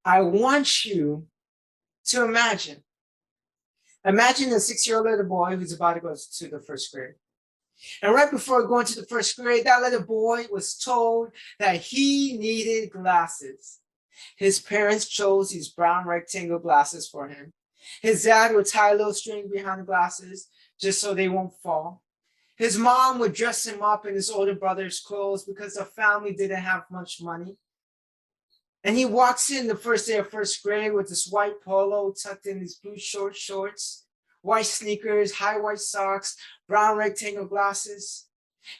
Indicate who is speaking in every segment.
Speaker 1: I want you to imagine a 6-year-old little boy who's about to go to the first grade. And right before going to the first grade, that little boy was told that he needed glasses. His parents chose these brown rectangle glasses for him. His dad would tie a little string behind the glasses just so they won't fall. His mom would dress him up in his older brother's clothes because the family didn't have much money. And he walks in the first day of first grade with this white polo tucked in his blue short shorts, white sneakers, high white socks, brown rectangle glasses.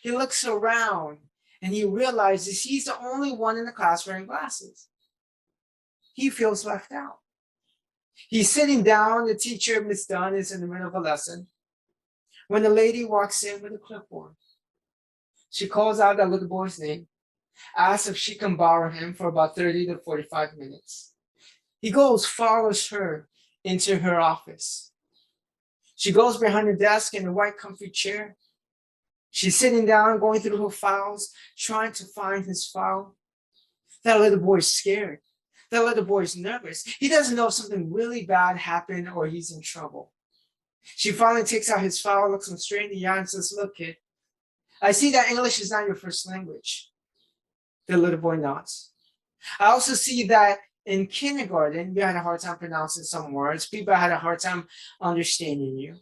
Speaker 1: He looks around and he realizes he's the only one in the class wearing glasses. He feels left out. He's sitting down. The teacher, Miss Dunn, is in the middle of a lesson when the lady walks in with a clipboard. She calls out that little boy's name, asks if she can borrow him for about 30 to 45 minutes. He goes, follows her into her office. She goes behind her desk in a white comfy chair. She's sitting down, going through her files, trying to find his file. That little boy's scared. That little boy's nervous. He doesn't know if something really bad happened or he's in trouble. She finally takes out his file, looks him straight in the eye and says, look, kid, I see that English is not your first language. The little boy nods. I also see that in kindergarten, you had a hard time pronouncing some words. People had a hard time understanding you.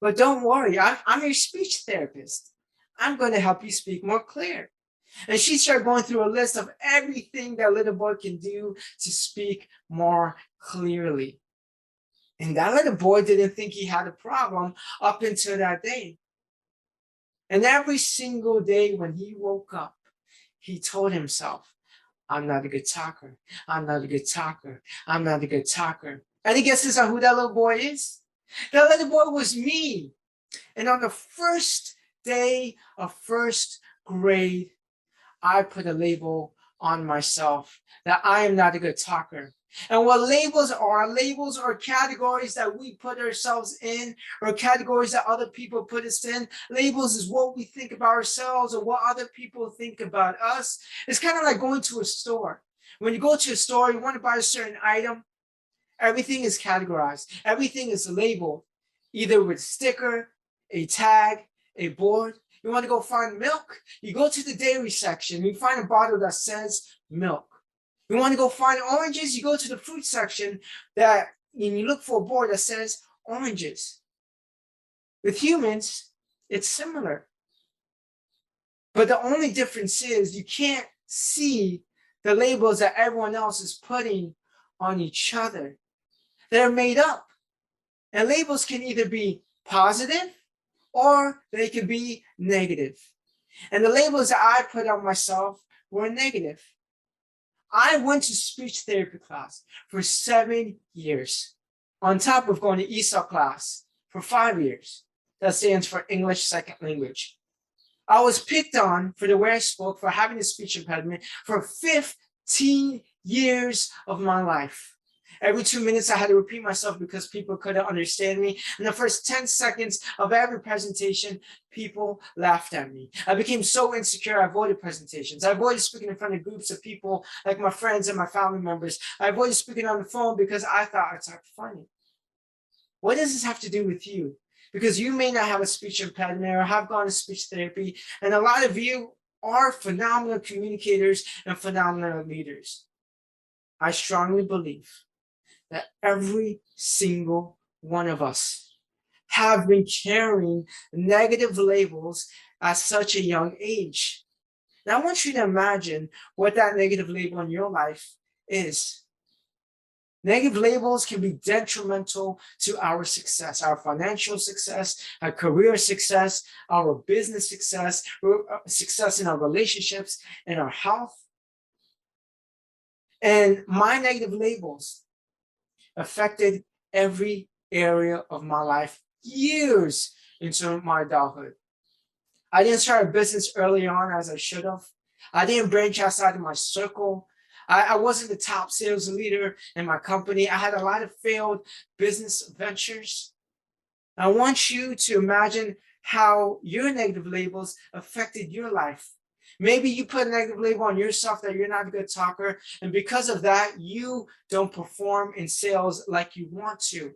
Speaker 1: But don't worry, I'm your speech therapist. I'm going to help you speak more clear. And she started going through a list of everything that little boy can do to speak more clearly. And that little boy didn't think he had a problem up until that day. And every single day when he woke up, he told himself, I'm not a good talker. I'm not a good talker. I'm not a good talker. Any guesses on who that little boy is? That little boy was me. And on the first day of first grade, I put a label on myself that I am not a good talker. And what labels are categories that we put ourselves in, or categories that other people put us in. Labels is what we think about ourselves or what other people think about us. It's kind of like going to a store. When you go to a store, you want to buy a certain item, everything is categorized. Everything is labeled, either with a sticker, a tag, a board. You want to go find milk? You go to the dairy section. You find a bottle that says milk. You want to go find oranges? You go to the fruit section and you look for a board that says oranges. With humans, it's similar. But the only difference is you can't see the labels that everyone else is putting on each other. They're made up. And labels can either be positive or they can be negative. And the labels that I put on myself were negative. I went to speech therapy class for 7 years, on top of going to ESOL class for 5 years. That stands for English Second Language. I was picked on for the way I spoke, for having a speech impediment for 15 years of my life. Every 2 minutes, I had to repeat myself because people couldn't understand me. In the first 10 seconds of every presentation, people laughed at me. I became so insecure, I avoided presentations. I avoided speaking in front of groups of people like my friends and my family members. I avoided speaking on the phone because I thought I talked funny. What does this have to do with you? Because you may not have a speech impediment or have gone to speech therapy, and a lot of you are phenomenal communicators and phenomenal leaders. I strongly believe that every single one of us have been carrying negative labels at such a young age. Now, I want you to imagine what that negative label in your life is. Negative labels can be detrimental to our success, our financial success, our career success, our business success, success in our relationships, and our health. And my negative labels affected every area of my life years into my adulthood. I didn't start a business early on as I should have. I didn't branch outside of my circle. I wasn't the top sales leader in my company. I had a lot of failed business ventures. I want you to imagine how your negative labels affected your life. Maybe you put a negative label on yourself that you're not a good talker, and because of that, you don't perform in sales like you want to.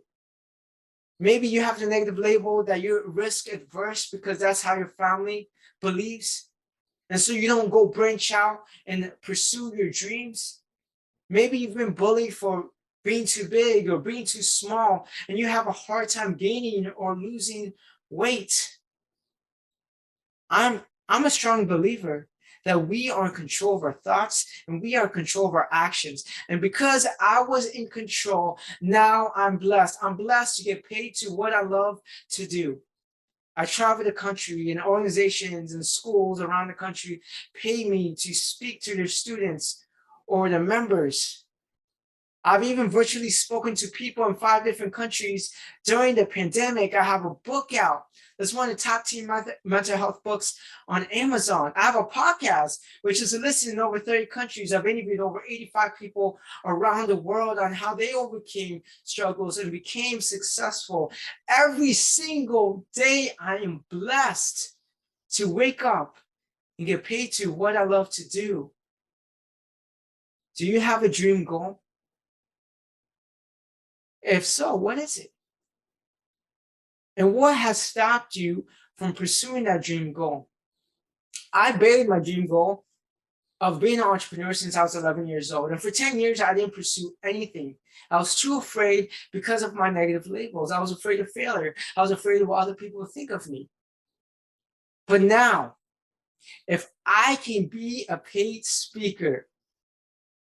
Speaker 1: Maybe you have the negative label that you're risk adverse because that's how your family believes. And so you don't go branch out and pursue your dreams. Maybe you've been bullied for being too big or being too small, and you have a hard time gaining or losing weight. I'm a strong believer that we are in control of our thoughts and we are in control of our actions. And because I was in control, now I'm blessed. I'm blessed to get paid to what I love to do. I travel the country, and organizations and schools around the country pay me to speak to their students or their members. I've even virtually spoken to people in 5 different countries during the pandemic. I have a book out that's one of the top 10 mental health books on Amazon. I have a podcast, which is listed in over 30 countries. I've interviewed over 85 people around the world on how they overcame struggles and became successful. Every single day, I am blessed to wake up and get paid to what I love to do. Do you have a dream goal? If so, what is it? And what has stopped you from pursuing that dream goal? I buried my dream goal of being an entrepreneur since I was 11 years old. And for 10 years, I didn't pursue anything. I was too afraid because of my negative labels. I was afraid of failure. I was afraid of what other people would think of me. But now, if I can be a paid speaker,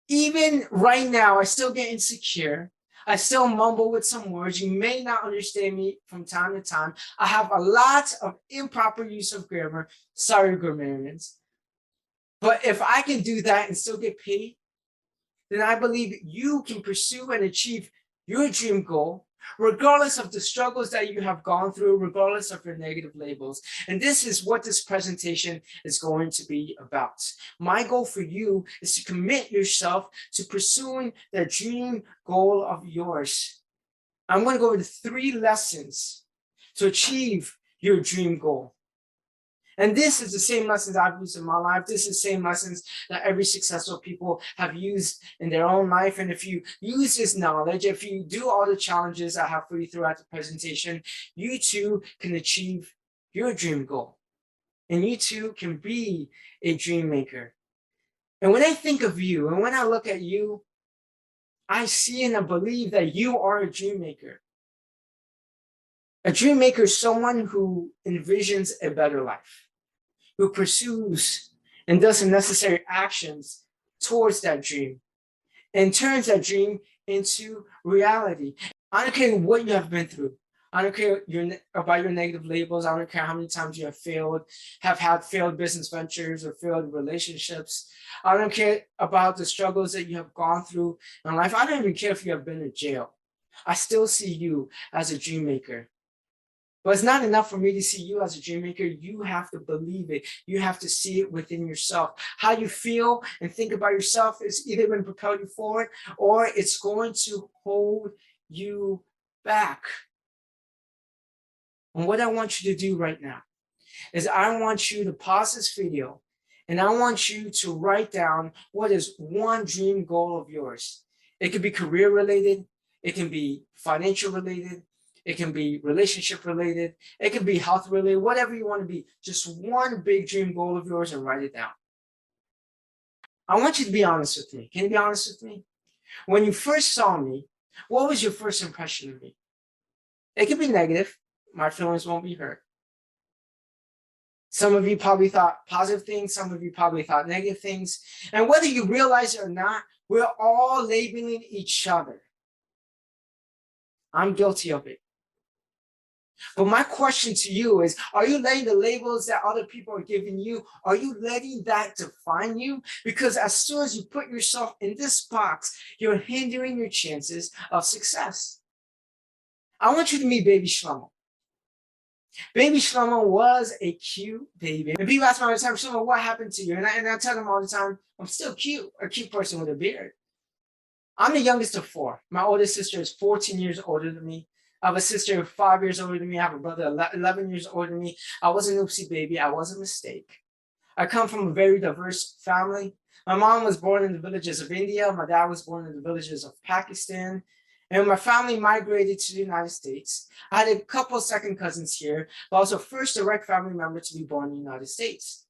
Speaker 1: even right now, I still get insecure. I still mumble with some words. You may not understand me from time to time. I have a lot of improper use of grammar. Sorry, grammarians. But if I can do that and still get paid, then I believe you can pursue and achieve your dream goal, regardless of the struggles that you have gone through, regardless of your negative labels. And this is what this presentation is going to be about. My goal for you is to commit yourself to pursuing the dream goal of yours. I'm going to go over the 3 lessons to achieve your dream goal. And this is the same lessons I've used in my life. This is the same lessons that every successful people have used in their own life. And if you use this knowledge, if you do all the challenges I have for you throughout the presentation, you too can achieve your dream goal. And you too can be a dream maker. And when I think of you, and when I look at you, I see and I believe that you are a dream maker. A dream maker is someone who envisions a better life, who pursues and does the necessary actions towards that dream and turns that dream into reality. I don't care what you have been through. I don't care about your negative labels. I don't care how many times you have had failed business ventures or failed relationships. I don't care about the struggles that you have gone through in life. I don't even care if you have been in jail. I still see you as a dream maker. But it's not enough for me to see you as a dream maker. You have to believe it. You have to see it within yourself. How you feel and think about yourself is either going to propel you forward or it's going to hold you back. And what I want you to do right now is I want you to pause this video and I want you to write down what is one dream goal of yours. It could be career related. It can be financial related. It can be relationship related. It can be health related, whatever you want to be. Just one big dream goal of yours and write it down. I want you to be honest with me. Can you be honest with me? When you first saw me, what was your first impression of me? It could be negative. My feelings won't be hurt. Some of you probably thought positive things. Some of you probably thought negative things. And whether you realize it or not, we're all labeling each other. I'm guilty of it. But my question to you is, are you letting the labels that other people are giving you, are you letting that define you? Because as soon as you put yourself in this box, you're hindering your chances of success. I want you to meet baby Shelomo. Baby Shelomo was a cute baby. And people ask me all the time, Shelomo, what happened to you? And I tell them all the time, I'm still cute, a cute person with a beard. I'm the youngest of 4. My oldest sister is 14 years older than me. I have a sister 5 years older than me. I have a brother 11 years older than me. I was an oopsie baby. I was a mistake. I come from a very diverse family. My mom was born in the villages of India. My dad was born in the villages of Pakistan. And my family migrated to the United States. I had a couple of second cousins here, but also first direct family member to be born in the United States.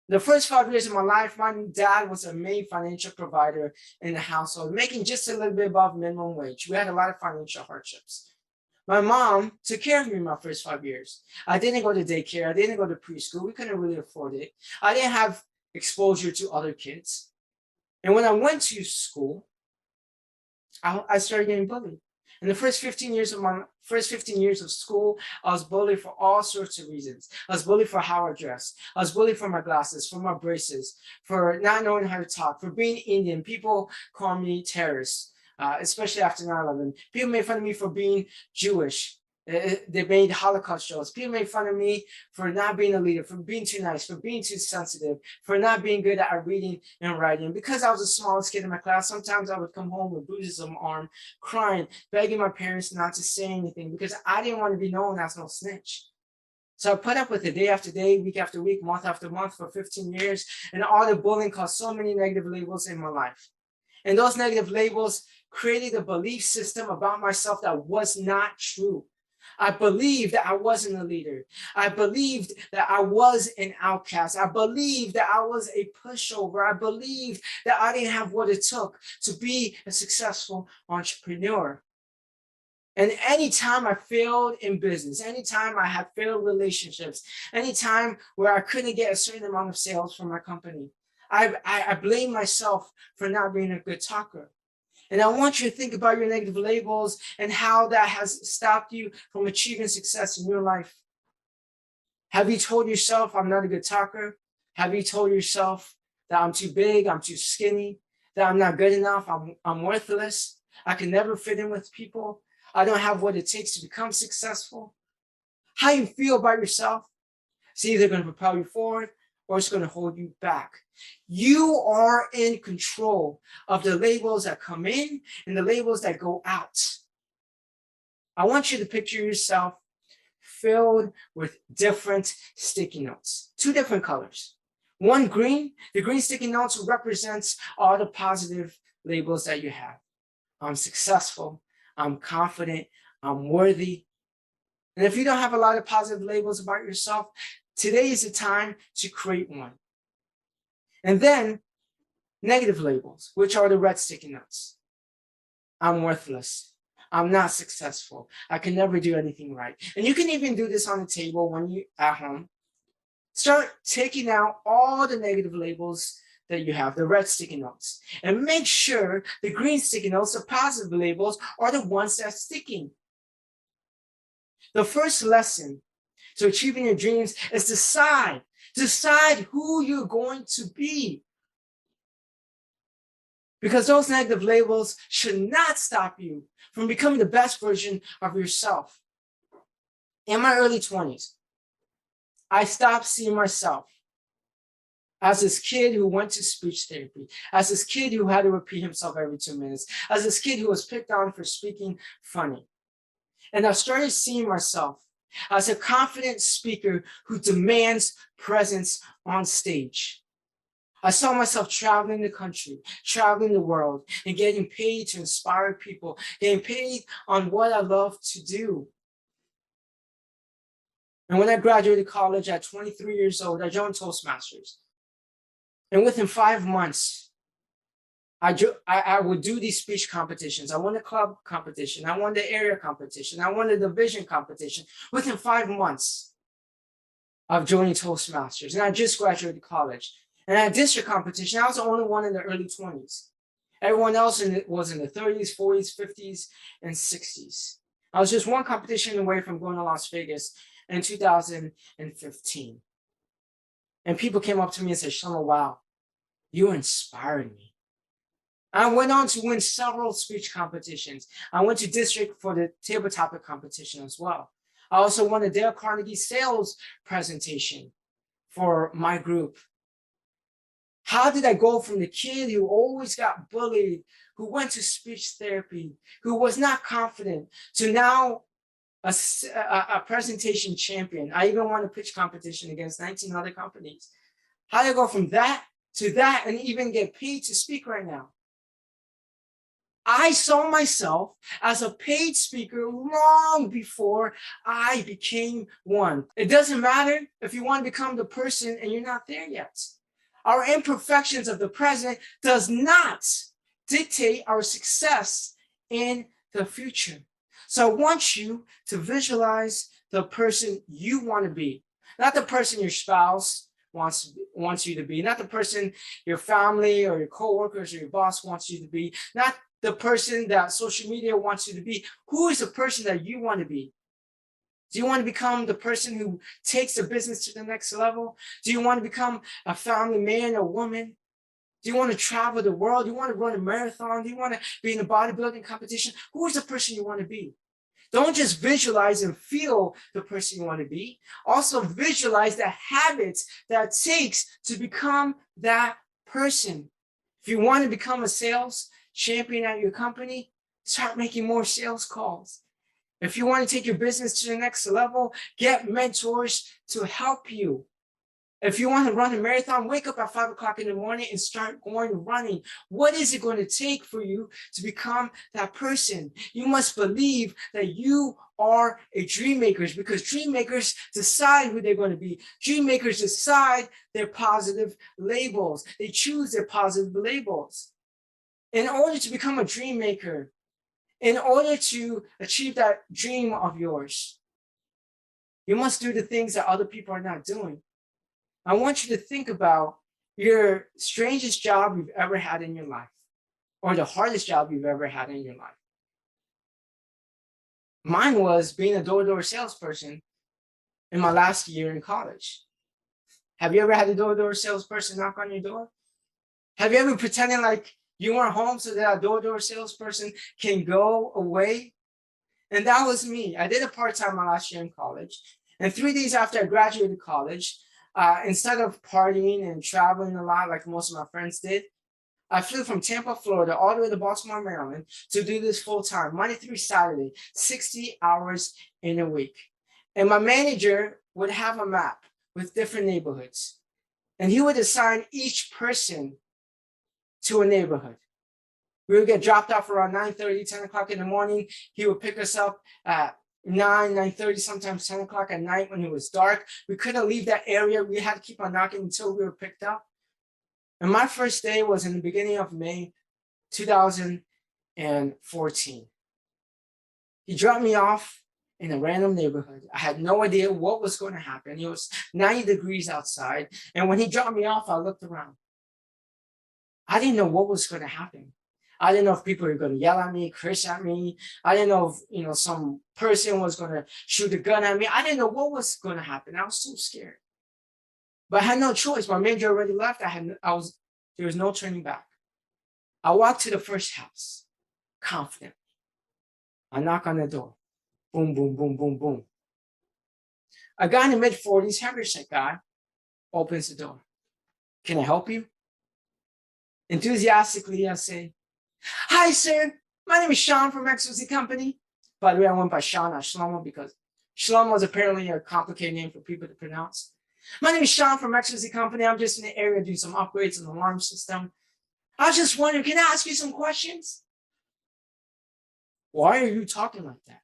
Speaker 1: The first 5 years of my life, my dad was a main financial provider in the household, making just a little bit above minimum wage. We had a lot of financial hardships. My mom took care of me my first 5 years. I didn't go to daycare. I didn't go to preschool. We couldn't really afford it. I didn't have exposure to other kids. And when I went to school, I started getting bullied. In the first 15 years of school, I was bullied for all sorts of reasons. I was bullied for how I dressed. I was bullied for my glasses, for my braces, for not knowing how to talk, for being Indian. People call me terrorist, especially after 9/11. People made fun of me for being Jewish. They made Holocaust jokes. People made fun of me for not being a leader, for being too nice, for being too sensitive, for not being good at reading and writing. Because I was the smallest kid in my class, sometimes I would come home with bruises on my arm, crying, begging my parents not to say anything because I didn't want to be known as no snitch. So I put up with it day after day, week after week, month after month for 15 years. And all the bullying caused so many negative labels in my life. And those negative labels created a belief system about myself that was not true. I believed that I wasn't a leader. I believed that I was an outcast. I believed that I was a pushover. I believed that I didn't have what it took to be a successful entrepreneur. And anytime I failed in business, anytime I had failed relationships, anytime where I couldn't get a certain amount of sales from my company, I blame myself for not being a good talker. And I want you to think about your negative labels and how that has stopped you from achieving success in your life. Have you told yourself, I'm not a good talker? Have you told yourself that I'm too big, I'm too skinny, that I'm not good enough, I'm worthless, I can never fit in with people, I don't have what it takes to become successful? How you feel about yourself is either going to propel you forward or it's going to hold you back. You are in control of the labels that come in and the labels that go out. I want you to picture yourself filled with different sticky notes, 2 different colors. One green, the green sticky notes represents all the positive labels that you have. I'm successful, I'm confident, I'm worthy. And if you don't have a lot of positive labels about yourself, today is the time to create one. And then negative labels, which are the red sticky notes. I'm worthless. I'm not successful. I can never do anything right. And you can even do this on the table when you're at home. Start taking out all the negative labels that you have, the red sticky notes, and make sure the green sticky notes, the positive labels, are the ones that are sticking. The first lesson to achieving your dreams is decide who you're going to be. Because those negative labels should not stop you from becoming the best version of yourself. In my early 20s, I stopped seeing myself as this kid who went to speech therapy, as this kid who had to repeat himself every 2 minutes, as this kid who was picked on for speaking funny. And I started seeing myself as a confident speaker who demands presence on stage. I saw myself traveling the country, traveling the world, and getting paid to inspire people, getting paid on what I love to do. And when I graduated college at 23 years old, I joined Toastmasters. And within 5 months, I would do these speech competitions. I won the club competition. I won the area competition. I won the division competition within 5 months of joining Toastmasters. And I just graduated college. And at district competition, I was the only one in the early 20s. Everyone else was in the 30s, 40s, 50s, and 60s. I was just one competition away from going to Las Vegas in 2015. And people came up to me and said, Shelomo, wow, you inspired me. I went on to win several speech competitions. I went to district for the table topic competition as well. I also won a Dale Carnegie sales presentation for my group. How did I go from the kid who always got bullied, who went to speech therapy, who was not confident, to now a presentation champion? I even won a pitch competition against 19 other companies. How did I go from that to that and even get paid to speak right now? I saw myself as a paid speaker long before I became one. It doesn't matter if you want to become the person and you're not there yet. Our imperfections of the present does not dictate our success in the future. So I want you to visualize the person you want to be, not the person your spouse wants you to be, not the person your family or your coworkers or your boss wants you to be, not the person that social media wants you to be. Who is the person that you want to be? Do you want to become the person who takes the business to the next level? Do you want to become a family man or woman? Do you want to travel the world? Do you want to run a marathon? Do you want to be in a bodybuilding competition? Who is the person you want to be? Don't just visualize and feel the person you want to be. Also visualize the habits that it takes to become that person. If you want to become a sales champion at your company, start making more sales calls. If you want to take your business to the next level, get mentors to help you. If you want to run a marathon, wake up at 5 o'clock in the morning and start going running. What is it going to take for you to become that person? You must believe that you are a dream makers, because dream makers decide who they're going to be. Dream makers decide their positive labels. They choose their positive labels. In order to become a dream maker, in order to achieve that dream of yours, you must do the things that other people are not doing. I want you to think about your strangest job you've ever had in your life, or the hardest job you've ever had in your life. Mine was being a door-to-door salesperson in my last year in college. Have you ever had a door-to-door salesperson knock on your door? Have you ever pretended like you weren't home so that a door-to-door salesperson can go away? And that was me. I did a part-time my last year in college. And 3 days after I graduated college, instead of partying and traveling a lot like most of my friends did, I flew from Tampa, Florida, all the way to Baltimore, Maryland to do this full-time, Monday through Saturday, 60 hours in a week. And my manager would have a map with different neighborhoods. And he would assign each person to a neighborhood. We would get dropped off around 9:30, 10 o'clock in the morning. He would pick us up at 9:30, sometimes 10 o'clock at night when it was dark. We couldn't leave that area. We had to keep on knocking until we were picked up. And my first day was in the beginning of May 2014. He dropped me off in a random neighborhood. I had no idea what was going to happen. It was 90 degrees outside. And when he dropped me off, I looked around. I didn't know what was going to happen. I didn't know if people were going to yell at me, curse at me. I didn't know if some person was going to shoot a gun at me. I didn't know what was going to happen. I was so scared. But I had no choice. My manager already left. There was no turning back. I walked to the first house, confident. I knock on the door. Boom, boom, boom, boom, boom. A guy in the mid-40s, heavyset guy, opens the door. Can I help you? Enthusiastically, I say, "Hi, sir. My name is Sean from XYZ Company." By the way, I went by Sean, not Shelomo, because Shelomo is apparently a complicated name for people to pronounce. "My name is Sean from XYZ Company. I'm just in the area doing some upgrades on the alarm system. I was just wondering, can I ask you some questions?" "Why are you talking like that?"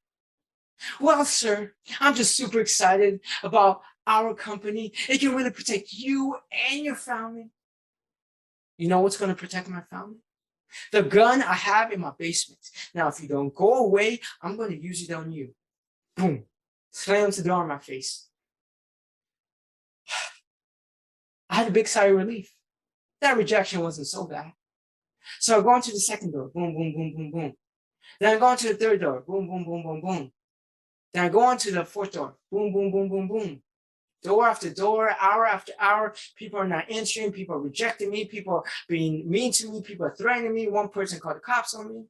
Speaker 1: "Well, sir, I'm just super excited about our company. It can really protect you and your family." "You know what's going to protect my family? The gun I have in my basement. Now, if you don't go away, I'm going to use it on you." Boom. Slams the door in my face. I had a big sigh of relief. That rejection wasn't so bad. So I go on to the second door. Boom, boom, boom, boom, boom. Then I go on to the third door. Boom, boom, boom, boom, boom. Then I go on to the fourth door. Boom, boom, boom, boom, boom. Door after door, hour after hour, people are not answering, people are rejecting me, people are being mean to me, people are threatening me. One person called the cops on me.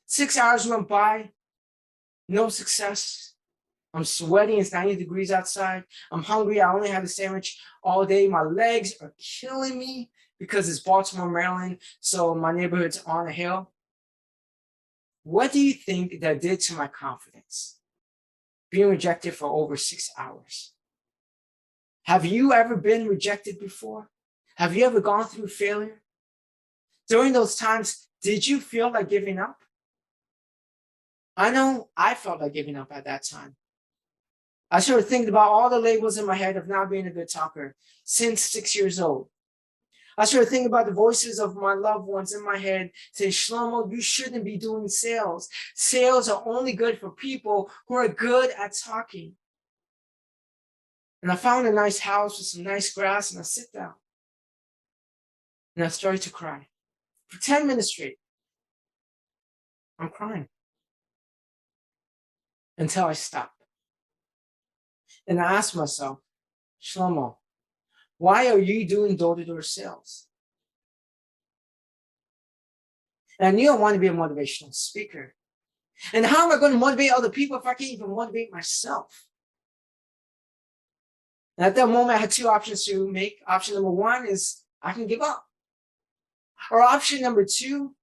Speaker 1: 6 hours went by, no success. I'm sweating, it's 90 degrees outside. I'm hungry, I only had a sandwich all day. My legs are killing me because it's Baltimore, Maryland, so my neighborhood's on a hill. What do you think that did to my confidence? Being rejected for over 6 hours. Have you ever been rejected before? Have you ever gone through failure? During those times, did you feel like giving up? I know I felt like giving up at that time. I started thinking about all the labels in my head of not being a good talker since 6 years old. I started thinking about the voices of my loved ones in my head saying, Shlomo, you shouldn't be doing sales. Sales are only good for people who are good at talking. And I found a nice house with some nice grass, and I sit down. And I started to cry. For 10 minutes straight, I'm crying. Until I stopped. And I asked myself, Shlomo, why are you doing door-to-door sales? And I knew I wanted to be a motivational speaker. And how am I going to motivate other people if I can't even motivate myself? And at that moment, I had two options to make. Option number one is I can give up. Or option number two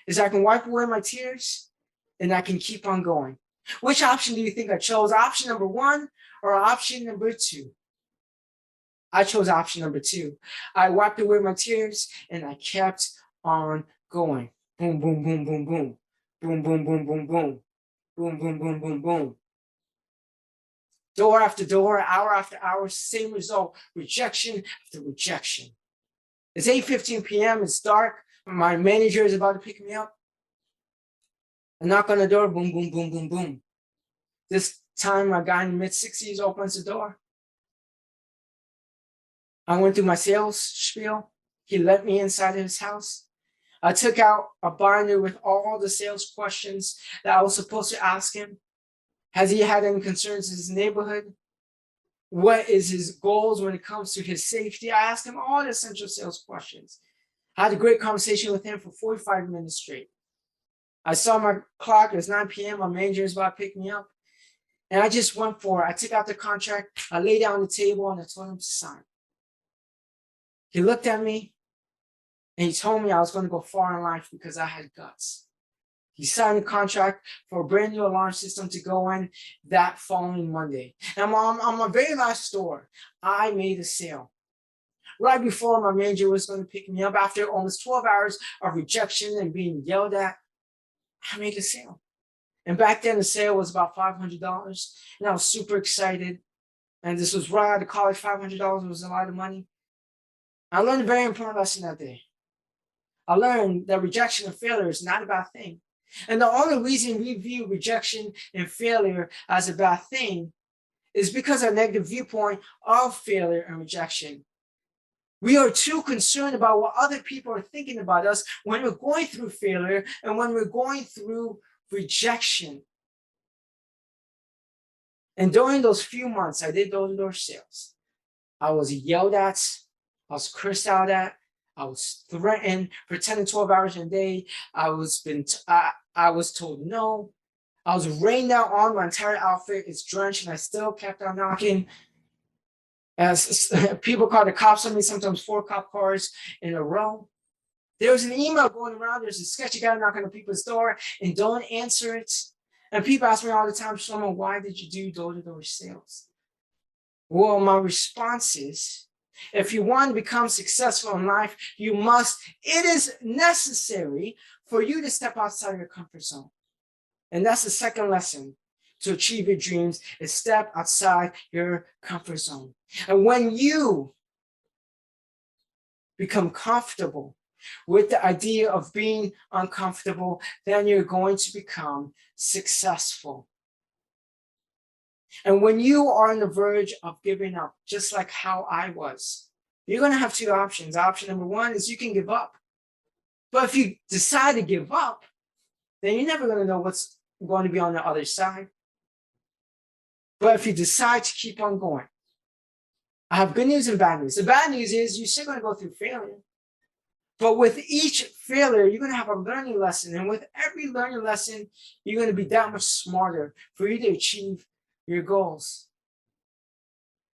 Speaker 1: is I can wipe away my tears and I can keep on going. Which option do you think I chose? Option number one or option number two? I chose option number two. I wiped away my tears and I kept on going. Boom, boom, boom, boom, boom. Boom, boom, boom, boom, boom. Boom, boom, boom, boom, boom. Door after door, hour after hour, same result. Rejection after rejection. It's 8:15 p.m. It's dark. My manager is about to pick me up. I knock on the door. Boom, boom, boom, boom, boom. This time, a guy in the mid-60s opens the door. I went through my sales spiel. He let me inside of his house. I took out a binder with all the sales questions that I was supposed to ask him. Has he had any concerns in his neighborhood? What is his goals when it comes to his safety? I asked him all the essential sales questions. I had a great conversation with him for 45 minutes straight. I saw my clock. It was 9 p.m. My manager was about to pick me up. And I just went for it. I took out the contract. I laid down on the table and I told him to sign. He looked at me and he told me I was going to go far in life because I had guts. He signed a contract for a brand new alarm system to go in that following Monday. And on my very last store, I made a sale. Right before my manager was going to pick me up, after almost 12 hours of rejection and being yelled at, I made a sale. And back then, the sale was about $500. And I was super excited. And this was right out of college. $500 was a lot of money. I learned a very important lesson that day. I learned that rejection and failure is not a bad thing. And the only reason we view rejection and failure as a bad thing is because of a negative viewpoint of failure and rejection. We are too concerned about what other people are thinking about us when we're going through failure and when we're going through rejection. And during those few months, I did door-to-door sales. I was yelled at. I was cursed out at. I was threatened for 10 to 12 hours a day. I was told no. I was rained out on. My entire outfit is drenched, and I still kept on knocking. As people called the cops on me, sometimes 4 cop cars in a row. There was an email going around. There's a sketchy guy knocking on people's door and don't answer it. And people ask me all the time, Shlomo, why did you do door-to-door sales? Well, my response is, if you want to become successful in life, it is necessary for you to step outside your comfort zone. And that's the second lesson to achieve your dreams, is step outside your comfort zone. And when you become comfortable with the idea of being uncomfortable, then you're going to become successful. And when you are on the verge of giving up, just like how I was, you're going to have two options. Option number one is you can give up. But if you decide to give up, then you're never going to know what's going to be on the other side. But if you decide to keep on going, I have good news and bad news. The bad news is you're still going to go through failure. But with each failure, you're going to have a learning lesson. And with every learning lesson, you're going to be that much smarter for you to achieve your goals.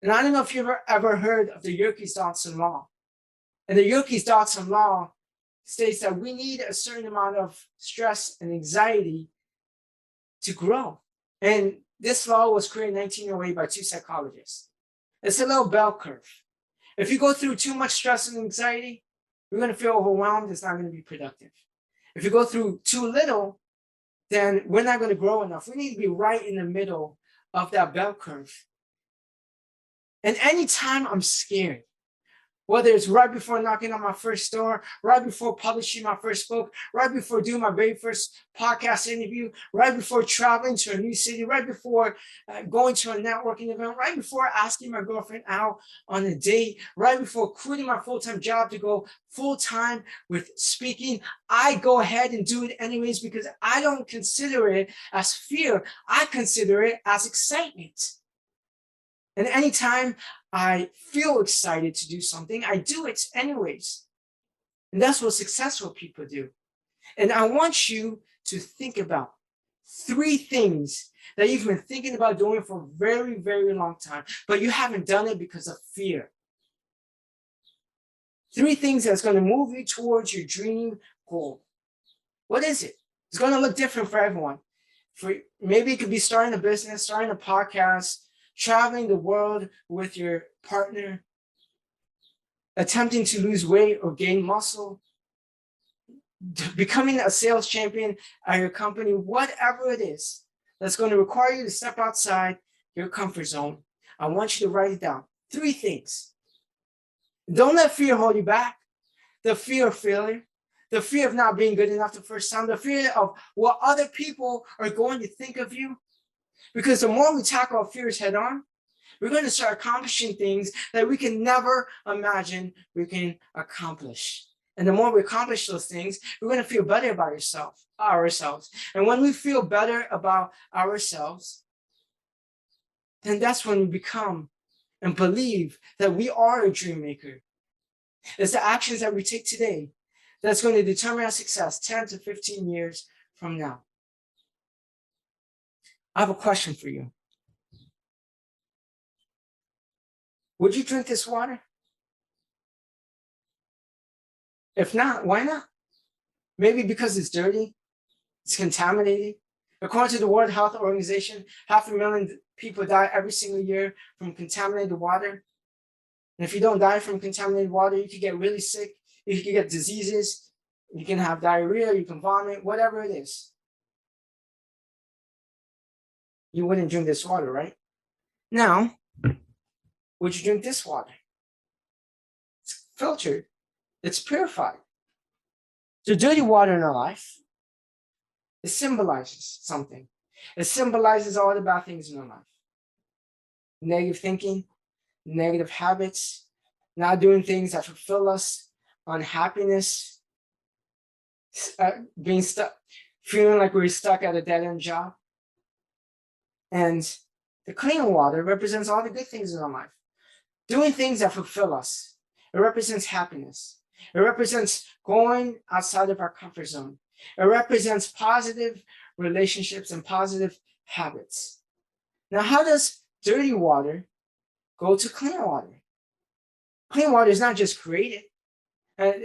Speaker 1: And I don't know if you've ever heard of the Yerkes-Dodson law. And the Yerkes-Dodson law states that we need a certain amount of stress and anxiety to grow. And this law was created in 1908 by 2 psychologists. It's a little bell curve. If you go through too much stress and anxiety, you're going to feel overwhelmed. It's not going to be productive. If you go through too little, then we're not going to grow enough. We need to be right in the middle of that bell curve. And anytime I'm scared, whether it's right before knocking on my first door, right before publishing my first book, right before doing my very first podcast interview, right before traveling to a new city, right before going to a networking event, right before asking my girlfriend out on a date, right before quitting my full-time job to go full-time with speaking, I go ahead and do it anyways because I don't consider it as fear. I consider it as excitement. And anytime I feel excited to do something, I do it anyways. And that's what successful people do. And I want you to think about 3 things that you've been thinking about doing for a very, very long time, but you haven't done it because of fear. 3 things that's going to move you towards your dream goal. What is it? It's going to look different for everyone. Maybe it could be starting a business, starting a podcast, traveling the world with your partner, attempting to lose weight or gain muscle, becoming a sales champion at your company, whatever it is that's going to require you to step outside your comfort zone. I want you to write it down. 3 things. Don't let fear hold you back. The fear of failure, the fear of not being good enough the first time, the fear of what other people are going to think of you. Because the more we tackle our fears head on, we're going to start accomplishing things that we can never imagine we can accomplish. And the more we accomplish those things, we're going to feel better about ourselves. And when we feel better about ourselves, then that's when we become and believe that we are a dream maker. It's the actions that we take today that's going to determine our success 10 to 15 years from now. I have a question for you. Would you drink this water? If not, why not? Maybe because it's dirty, it's contaminated. According to the World Health Organization, 500,000 people die every single year from contaminated water. And if you don't die from contaminated water, you could get really sick. You could get diseases. You can have diarrhea, you can vomit, whatever it is. You wouldn't drink this water, right? Now, would you drink this water? It's filtered. It's purified. The dirty water in our life, it symbolizes something. It symbolizes all the bad things in our life. Negative thinking, negative habits, not doing things that fulfill us, unhappiness, being stuck, feeling like we're stuck at a dead-end job. And the clean water represents all the good things in our life. Doing things that fulfill us. It represents happiness. It represents going outside of our comfort zone. It represents positive relationships and positive habits. Now, how does dirty water go to clean water? Clean water is not just created.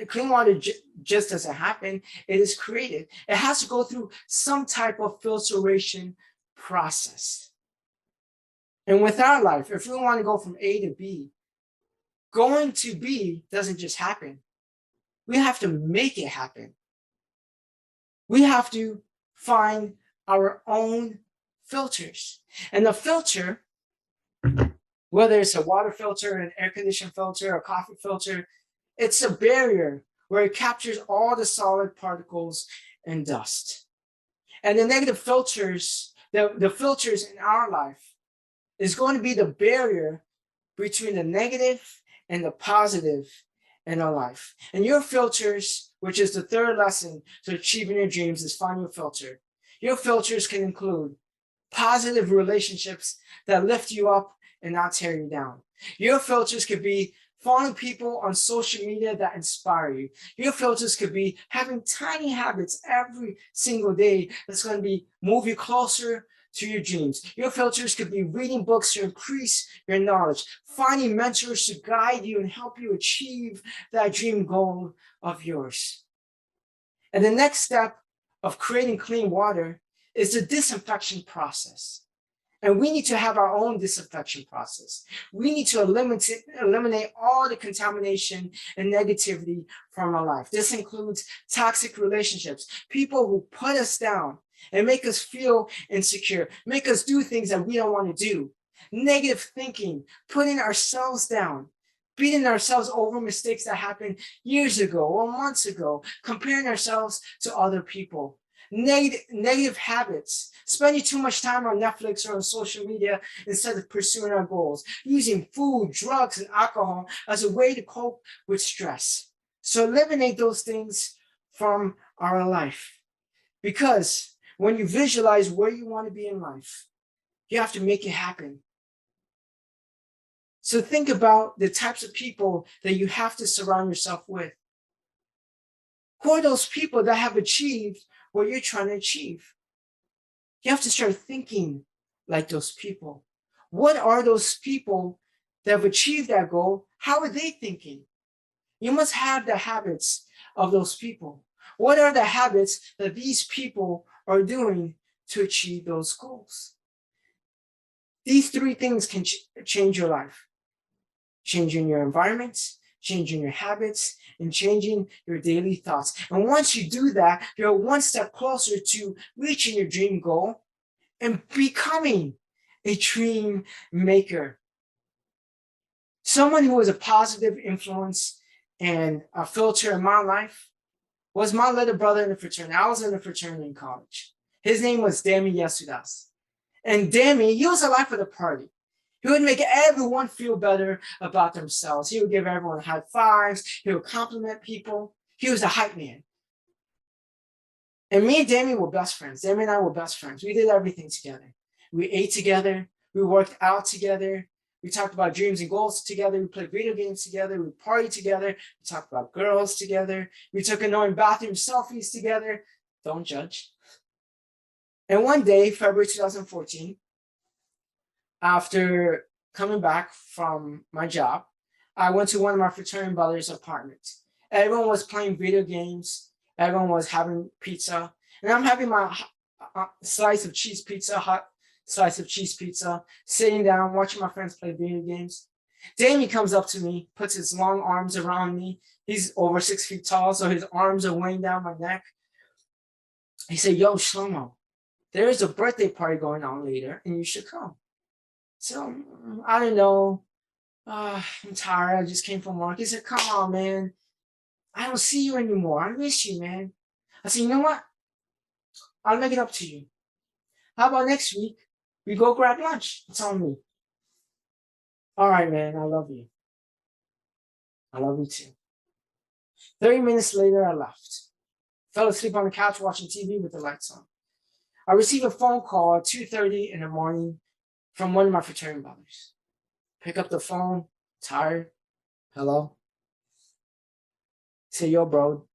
Speaker 1: Clean water just doesn't happen. It is created. It has to go through some type of filtration process. And with our life, if we want to go from A to B, going to B doesn't just happen. We have to make it happen. We have to find our own filters. And the filter, whether it's a water filter, an air conditioning filter, a coffee filter, it's a barrier where it captures all the solid particles and dust. And the negative filters, the filters in our life is going to be the barrier between the negative and the positive in our life. And your filters, which is the 3rd lesson to achieving your dreams, is find your filter. Your filters can include positive relationships that lift you up and not tear you down. Your filters could be following people on social media that inspire you. Your filters could be having tiny habits every single day that's going to be move you closer to your dreams. Your filters could be reading books to increase your knowledge, finding mentors to guide you and help you achieve that dream goal of yours. And the next step of creating clean water is the disinfection process. And we need to have our own disinfection process. We need to eliminate all the contamination and negativity from our life. This includes toxic relationships, people who put us down and make us feel insecure, make us do things that we don't want to do. Negative thinking, putting ourselves down, beating ourselves over mistakes that happened years ago or months ago, comparing ourselves to other people. Negative habits, spending too much time on Netflix or on social media instead of pursuing our goals, using food, drugs, and alcohol as a way to cope with stress. So eliminate those things from our life. Because when you visualize where you want to be in life, you have to make it happen. So think about the types of people that you have to surround yourself with. Who are those people that have achieved what you're trying to achieve? You have to start thinking like those people. What are those people that have achieved that goal? How are they thinking? You must have the habits of those people. What are the habits that these people are doing to achieve those goals? These three things can change your life. Changing your environment, changing your habits, and changing your daily thoughts. And once you do that, you're one step closer to reaching your dream goal and becoming a dream maker. Someone who was a positive influence and a filter in my life was my little brother in the fraternity. I was in the fraternity in college. His name was Dami Yesudas. And Dami, he was a life of the party. He would make everyone feel better about themselves. He would give everyone high fives. He would compliment people. He was a hype man. And me and Dami were best friends. Dami and I were best friends. We did everything together. We ate together. We worked out together. We talked about dreams and goals together. We played video games together. We partied together. We talked about girls together. We took annoying bathroom selfies together. Don't judge. And one day, February 2014, after coming back from my job, I went to one of my fraternity brothers' apartments. Everyone was playing video games. Everyone was having pizza. And I'm having my slice of cheese pizza, hot slice of cheese pizza, sitting down, watching my friends play video games. Damien comes up to me, puts his long arms around me. He's over 6 feet tall, so his arms are weighing down my neck. He said, "Yo, Shelomo, there is a birthday party going on later, and you should come." So, I don't know. I'm tired. I just came from work. He said, "Come on, man. I don't see you anymore. I miss you, man." I said, "You know what? I'll make it up to you. How about next week? We go grab lunch. It's on me." "All right, man. I love you. I love you too." 30 minutes later, I left. Fell asleep on the couch watching TV with the lights on. I received a phone call at 2:30 in the morning from one of my fraternity brothers. Pick up the phone, tired. "Hello?" Say, "Yo, bro,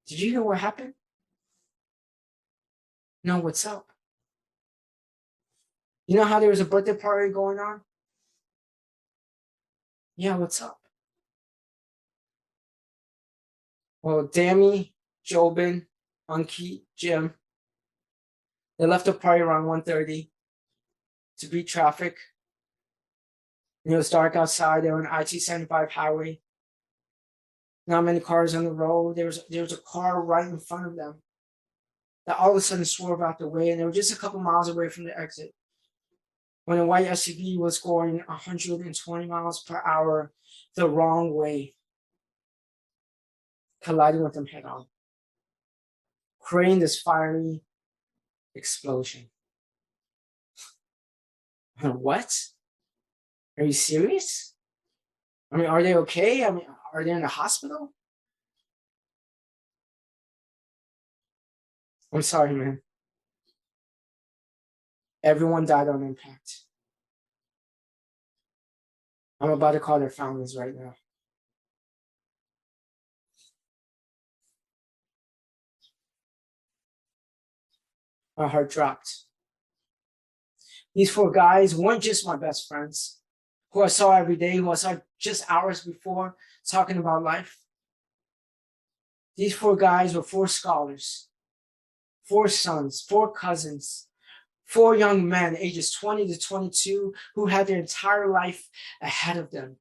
Speaker 1: did you hear what happened?" "No, what's up?" "You know how there was a birthday party going on?" "Yeah, what's up?" "Well, Dami, Jobin, Unki, Jim, they left the party around 1:30 to beat traffic. And it was dark outside. They were on IT-75 highway. Not many cars on the road. There was a car right in front of them that all of a sudden swerved out the way, and they were just a couple miles away from the exit when a white SUV was going 120 miles per hour the wrong way, colliding with them head on, creating this fiery explosion." What? Are you serious? I mean, are they okay? I mean, are they in the hospital? I'm sorry, man. Everyone died on impact. I'm about to call their families right now. My heart dropped. These 4 guys weren't just my best friends, who I saw every day, who I saw just hours before talking about life. These 4 guys were 4 scholars, 4 sons, 4 cousins, 4 young men, ages 20 to 22, who had their entire life ahead of them.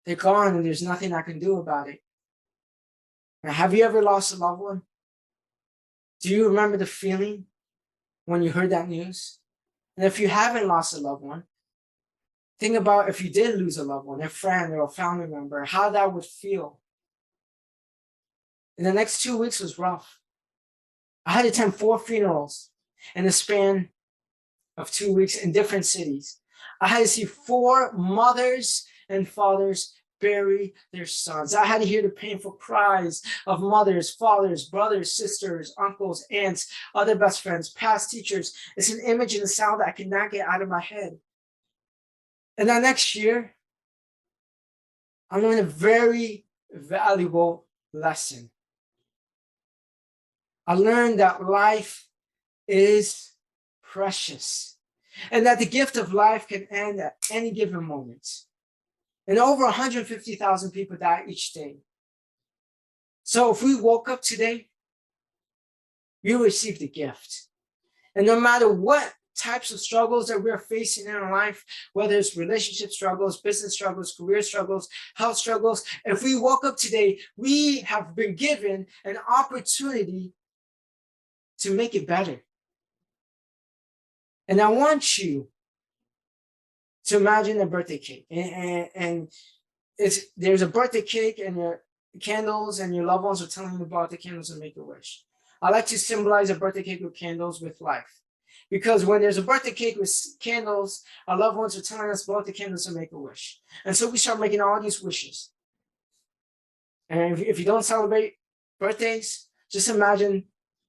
Speaker 1: They're gone and there's nothing I can do about it. Now, have you ever lost a loved one? Do you remember the feeling when you heard that news? And if you haven't lost a loved one, think about if you did lose a loved one, a friend or a family member, how that would feel. And the next 2 weeks was rough. I had to attend 4 funerals in the span of 2 weeks in different cities. I had to see 4 mothers and fathers bury their sons. I had to hear the painful cries of mothers, fathers, brothers, sisters, uncles, aunts, other best friends, past teachers. It's an image and a sound that I cannot get out of my head. And that next year, I learned a very valuable lesson. I learned that life is precious and that the gift of life can end at any given moment. And over 150,000 people die each day. So if we woke up today, you received a gift. And no matter what types of struggles that we're facing in our life, whether it's relationship struggles, business struggles, career struggles, health struggles, if we woke up today, we have been given an opportunity to make it better. And I want you to imagine a birthday cake. And there's a birthday cake and your candles and your loved ones are telling you about the candles and make a wish. I like to symbolize a birthday cake with candles with life. Because when there's a birthday cake with candles, our loved ones are telling us about the candles and make a wish. And so we start making all these wishes. And if you don't celebrate birthdays, just imagine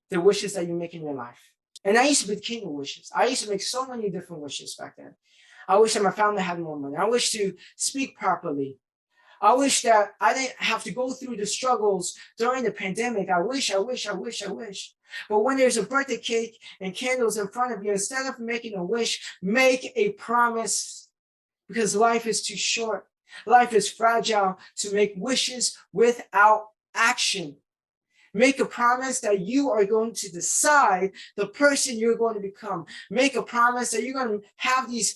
Speaker 1: the wishes that you make in your life. And I used to be the king of wishes. I used to make so many different wishes back then. I wish that my family had more money. I wish to speak properly. I wish that I didn't have to go through the struggles during the pandemic. I wish. But when there's a birthday cake and candles in front of you, instead of making a wish, make a promise. Because life is too short. Life is fragile to make wishes without action. Make a promise that you are going to decide the person you're going to become. Make a promise that you're going to have these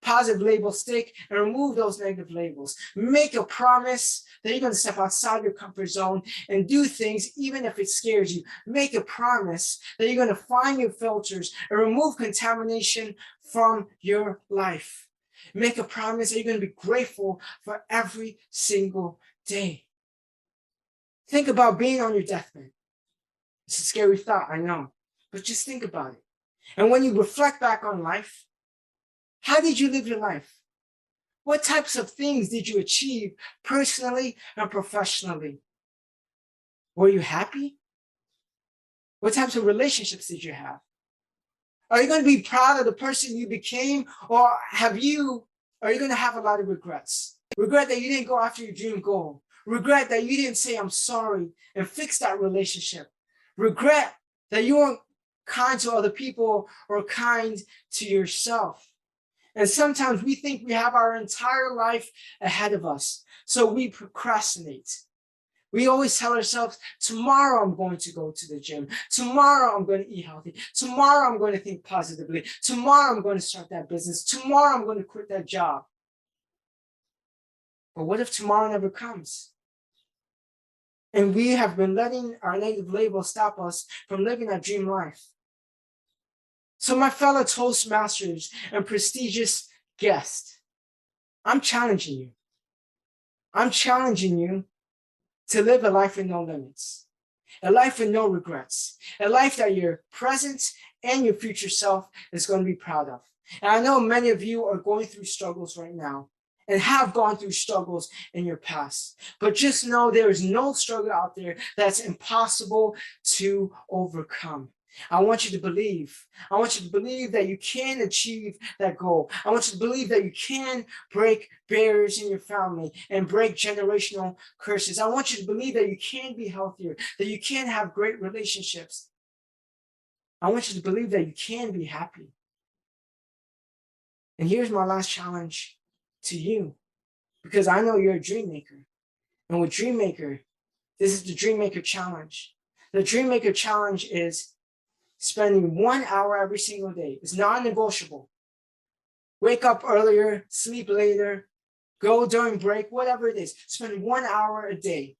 Speaker 1: positive labels stick and remove those negative labels. Make a promise that you're going to step outside your comfort zone and do things even if it scares you. Make a promise that you're going to find your filters and remove contamination from your life. Make a promise that you're going to be grateful for every single day. Think about being on your deathbed. It's a scary thought, I know, but just think about it. And when you reflect back on life, how did you live your life? What types of things did you achieve personally and professionally? Were you happy? What types of relationships did you have? Are you going to be proud of the person you became, or are you going to have a lot of regrets? Regret that you didn't go after your dream goal. Regret that you didn't say, I'm sorry, and fix that relationship. Regret that you weren't kind to other people or kind to yourself. And sometimes we think we have our entire life ahead of us, so we procrastinate. We always tell ourselves, tomorrow I'm going to go to the gym. Tomorrow I'm going to eat healthy. Tomorrow I'm going to think positively. Tomorrow I'm going to start that business. Tomorrow I'm going to quit that job. But what if tomorrow never comes? And we have been letting our negative labels stop us from living our dream life. So my fellow Toastmasters and prestigious guests, I'm challenging you. I'm challenging you to live a life with no limits, a life with no regrets, a life that your present and your future self is going to be proud of. And I know many of you are going through struggles right now and have gone through struggles in your past. But just know there is no struggle out there that's impossible to overcome. I want you to believe. I want you to believe that you can achieve that goal. I want you to believe that you can break barriers in your family and break generational curses. I want you to believe that you can be healthier, that you can have great relationships. I want you to believe that you can be happy. And here's my last challenge to you, because I know you're a dream maker. And with DreamMaker, this is the DreamMaker challenge. The DreamMaker challenge is spending 1 hour every single day. It's non-negotiable. Wake up earlier, sleep later, go during break, whatever it is. Spend 1 hour a day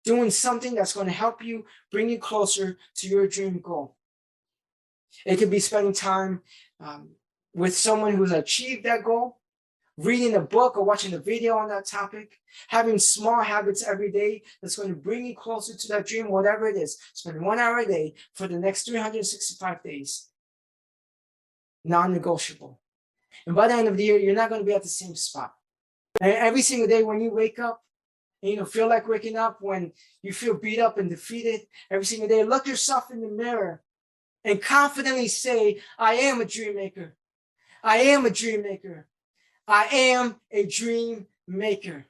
Speaker 1: doing something that's going to help you bring you closer to your dream goal. It could be spending time with someone who's achieved that goal, reading a book or watching a video on that topic, having small habits every day that's going to bring you closer to that dream, whatever it is. Spend 1 hour a day for the next 365 days. Non-negotiable. And by the end of the year, you're not going to be at the same spot. And every single day when you wake up, and feel like waking up, when you feel beat up and defeated, every single day, look yourself in the mirror and confidently say, I am a dream maker. I am a dream maker. I am a dream maker.